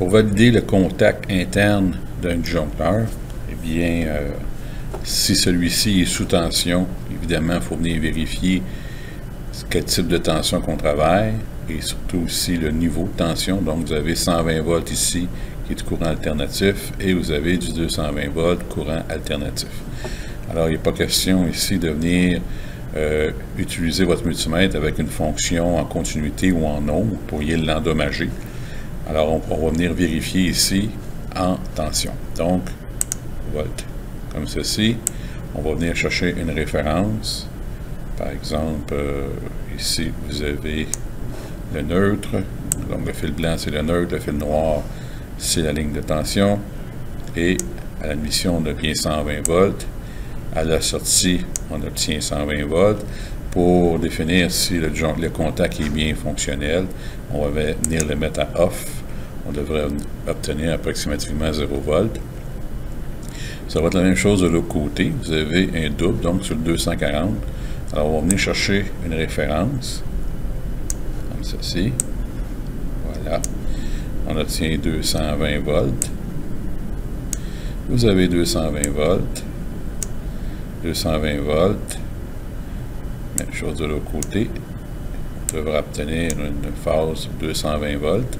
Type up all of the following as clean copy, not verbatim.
Pour valider le contact interne d'un disjoncteur, eh bien, si celui-ci est sous tension, évidemment, il faut venir vérifier quel type de tension qu'on travaille et surtout aussi le niveau de tension. Donc, vous avez 120 volts ici qui est du courant alternatif et vous avez du 220 volts courant alternatif. Alors, il n'est pas question ici de venir utiliser votre multimètre avec une fonction en continuité ou en onde, vous pourriez l'endommager. Alors, on va venir vérifier ici en tension. Donc, volt, comme ceci. On va venir chercher une référence. Par exemple, ici, vous avez le neutre. Donc, le fil blanc, c'est le neutre. Le fil noir, c'est la ligne de tension. Et à l'admission, on obtient 120 volts. À la sortie, on obtient 120 volts. Pour définir si le contact est bien fonctionnel, on va venir le mettre à off. On devrait obtenir approximativement 0 volts. Ça va être la même chose de l'autre côté. Vous avez un double, donc sur le 240. Alors, on va venir chercher une référence, comme ceci. Voilà. On obtient 220 volts. Vous avez 220 volts. 220 volts. Même chose de l'autre côté. On devrait obtenir une phase 220 volts.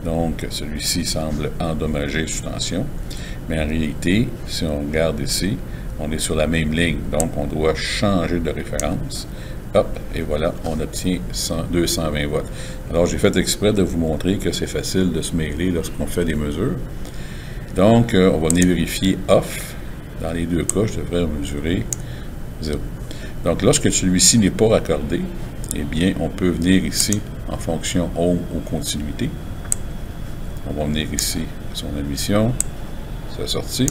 Donc, celui-ci semble endommagé sous tension. Mais en réalité, si on regarde ici, on est sur la même ligne. Donc, on doit changer de référence. Hop, et voilà, on obtient 220 volts. Alors, j'ai fait exprès de vous montrer que c'est facile de se mêler lorsqu'on fait des mesures. Donc, on va venir vérifier off. Dans les deux cas, je devrais mesurer 0. Donc, lorsque celui-ci n'est pas raccordé, eh bien, on peut venir ici en fonction ohm ou continuité. On va venir ici à son admission, sa sortie,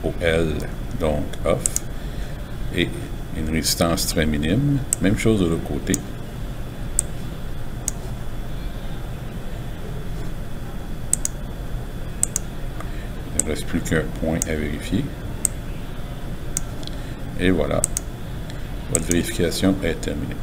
OL, donc off, et une résistance très minime. Même chose de l'autre côté. Il ne reste plus qu'un point à vérifier. Et voilà, votre vérification est terminée.